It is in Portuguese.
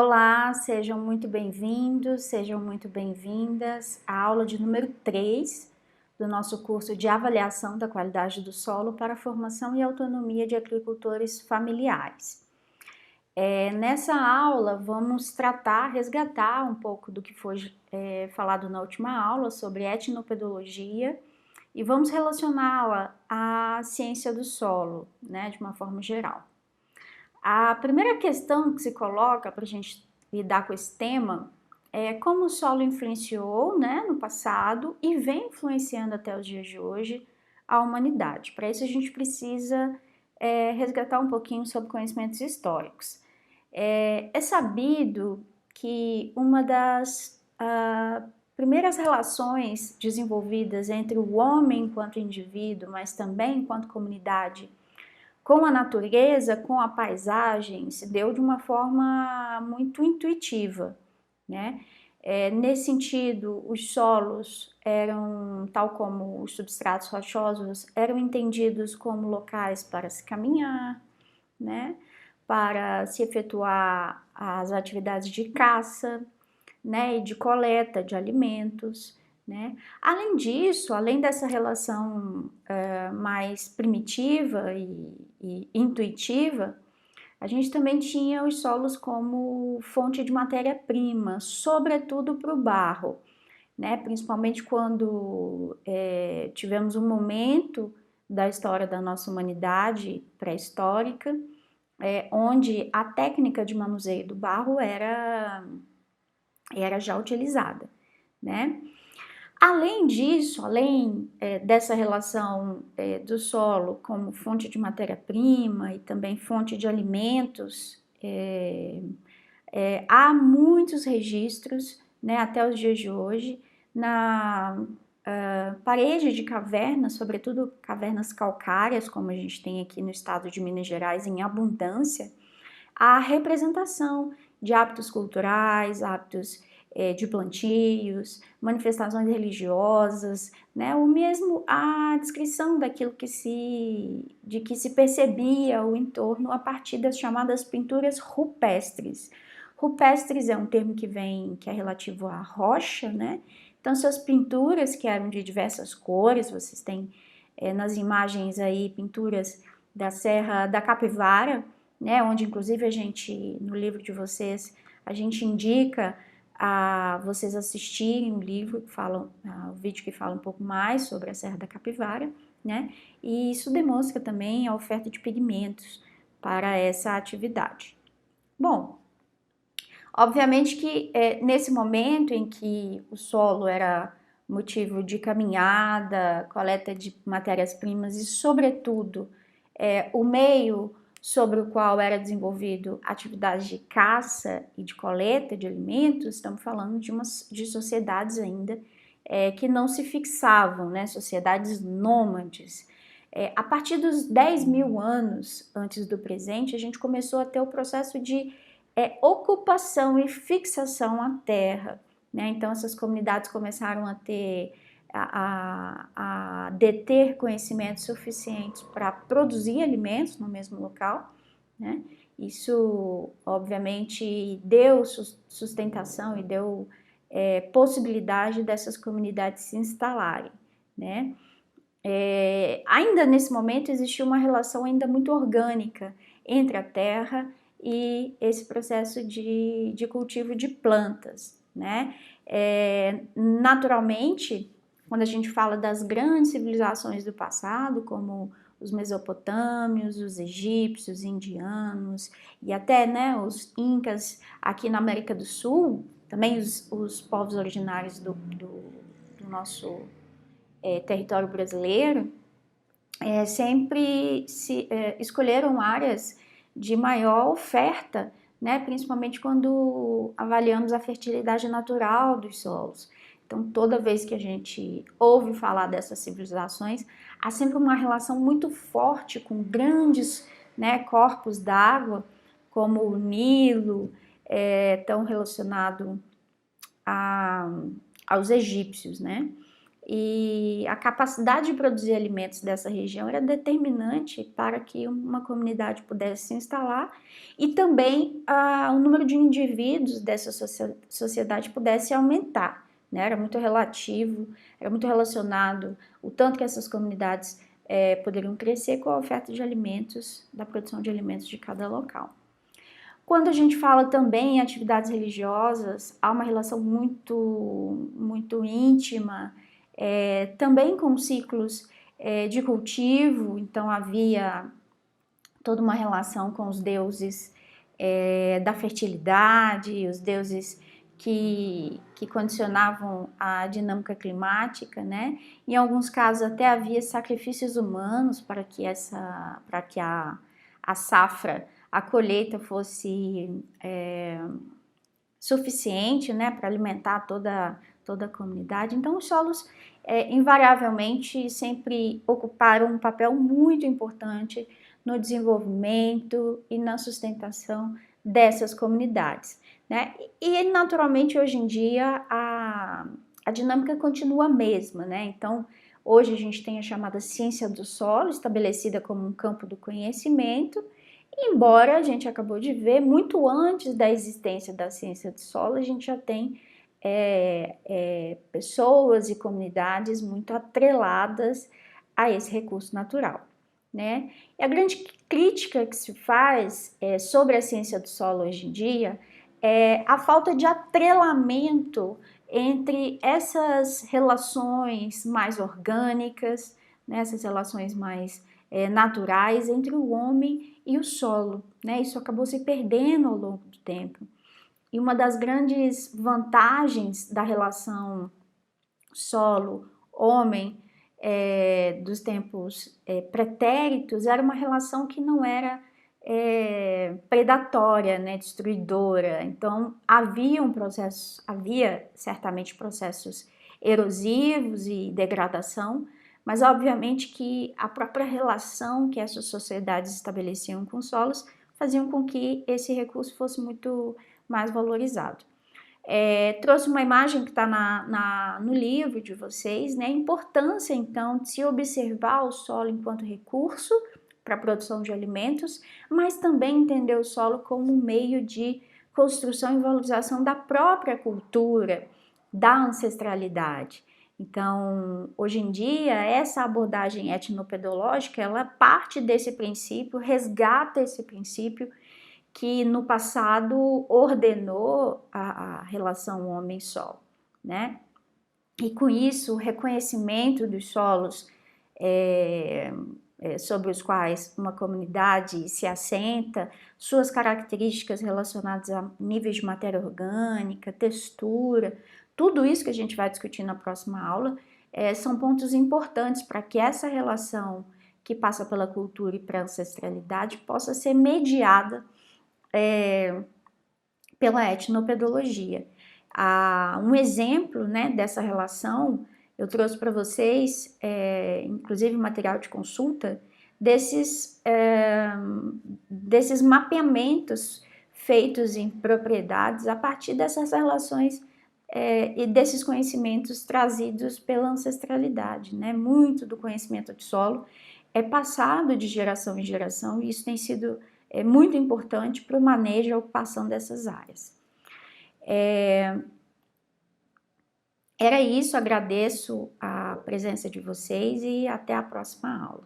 Olá, sejam muito bem-vindos, sejam muito bem-vindas à aula de número 3 do nosso curso de avaliação da qualidade do solo para a formação e autonomia de agricultores familiares. Nessa aula vamos resgatar um pouco do que foi falado na última aula sobre etnopedologia e vamos relacioná-la à ciência do solo, né, de uma forma geral. A primeira questão que se coloca para a gente lidar com esse tema é como o solo influenciou, né, no passado e vem influenciando até os dias de hoje a humanidade. Para isso a gente precisa resgatar um pouquinho sobre conhecimentos históricos. É sabido que uma das primeiras relações desenvolvidas entre o homem enquanto indivíduo, mas também enquanto comunidade, com a natureza, com a paisagem, se deu de uma forma muito intuitiva, né? Nesse sentido, os solos eram, tal como os substratos rochosos, eram entendidos como locais para se caminhar, né? Para se efetuar as atividades de caça, né? E de coleta de alimentos, né? Além disso, além dessa relação mais primitiva e intuitiva, a gente também tinha os solos como fonte de matéria-prima, sobretudo para o barro, né? Principalmente quando tivemos um momento da história da nossa humanidade pré-histórica, onde a técnica de manuseio do barro era já utilizada, né? Além disso, além dessa relação do solo como fonte de matéria-prima e também fonte de alimentos, há muitos registros, né, até os dias de hoje, na parede de cavernas, sobretudo cavernas calcárias, como a gente tem aqui no estado de Minas Gerais em abundância, a representação de hábitos culturais, hábitos de plantios, manifestações religiosas, né? Ou mesmo a descrição daquilo de que se percebia o entorno a partir das chamadas pinturas rupestres. Rupestres é um termo que é relativo à rocha, né? Então, essas pinturas que eram de diversas cores, vocês têm nas imagens aí pinturas da Serra da Capivara, né? Onde inclusive a gente, no livro de vocês, a gente indica a vocês assistirem o livro o vídeo que fala um pouco mais sobre a Serra da Capivara, né? E isso demonstra também a oferta de pigmentos para essa atividade. Bom, obviamente que nesse momento em que o solo era motivo de caminhada, coleta de matérias-primas e, sobretudo, o meio sobre o qual era desenvolvido atividades de caça e de coleta de alimentos, estamos falando de sociedades ainda que não se fixavam, né? Sociedades nômades. A partir dos 10 mil anos antes do presente, a gente começou a ter o processo de ocupação e fixação à terra, né? Então essas comunidades começaram a ter a deter conhecimentos suficientes para produzir alimentos no mesmo local, né? Isso obviamente deu sustentação e deu possibilidade dessas comunidades se instalarem, né? Ainda nesse momento existia uma relação ainda muito orgânica entre a terra e esse processo de cultivo de plantas, né? Naturalmente, quando a gente fala das grandes civilizações do passado, como os mesopotâmios, os egípcios, indianos e até, né, os incas aqui na América do Sul, também os povos originários do nosso território brasileiro, sempre escolheram áreas de maior oferta, né, principalmente quando avaliamos a fertilidade natural dos solos. Então, toda vez que a gente ouve falar dessas civilizações, há sempre uma relação muito forte com grandes, né, corpos d'água, como o Nilo, tão relacionado aos egípcios, né? e a capacidade de produzir alimentos dessa região era determinante para que uma comunidade pudesse se instalar e também o número de indivíduos dessa sociedade pudesse aumentar, né? Era muito relativo, era muito relacionado o tanto que essas comunidades poderiam crescer com a oferta de alimentos, da produção de alimentos de cada local. Quando a gente fala também em atividades religiosas, há uma relação muito íntima, também com ciclos de cultivo, então havia toda uma relação com os deuses da fertilidade, os deuses que condicionavam a dinâmica climática, né? Em alguns casos até havia sacrifícios humanos para que a safra, a colheita fosse suficiente, né, para alimentar toda a comunidade. Então, os solos invariavelmente sempre ocuparam um papel muito importante no desenvolvimento e na sustentação dessas comunidades, né? E naturalmente hoje em dia a dinâmica continua a mesma, né? Então, hoje a gente tem a chamada ciência do solo, estabelecida como um campo do conhecimento, embora a gente acabou de ver, muito antes da existência da ciência do solo, a gente já tem pessoas e comunidades muito atreladas a esse recurso natural, né? E a grande crítica que se faz sobre a ciência do solo hoje em dia é a falta de atrelamento entre essas relações mais orgânicas, né, essas relações mais naturais entre o homem e o solo, né? Isso acabou se perdendo ao longo do tempo. E uma das grandes vantagens da relação solo-homem dos tempos pretéritos era uma relação que não era predatória, né, destruidora. Então havia certamente processos erosivos e degradação, mas obviamente que a própria relação que essas sociedades estabeleciam com os solos faziam com que esse recurso fosse muito mais valorizado. Trouxe uma imagem que está no livro de vocês, né? A importância, então, de se observar o solo enquanto recurso para a produção de alimentos, mas também entender o solo como um meio de construção e valorização da própria cultura, da ancestralidade. Então, hoje em dia, essa abordagem etnopedológica, ela parte desse princípio, resgata esse princípio que no passado ordenou a relação homem-sol, né? E com isso, o reconhecimento dos solos sobre os quais uma comunidade se assenta, suas características relacionadas a níveis de matéria orgânica, textura, tudo isso que a gente vai discutir na próxima aula, são pontos importantes para que essa relação que passa pela cultura e pela ancestralidade possa ser mediada pela etnopedologia. Um exemplo, né, dessa relação eu trouxe para vocês, inclusive material de consulta, desses mapeamentos feitos em propriedades a partir dessas relações e desses conhecimentos trazidos pela ancestralidade, né? Muito do conhecimento de solo é passado de geração em geração e isso tem sido muito importante para o manejo e a ocupação dessas áreas. Era isso, agradeço a presença de vocês e até a próxima aula.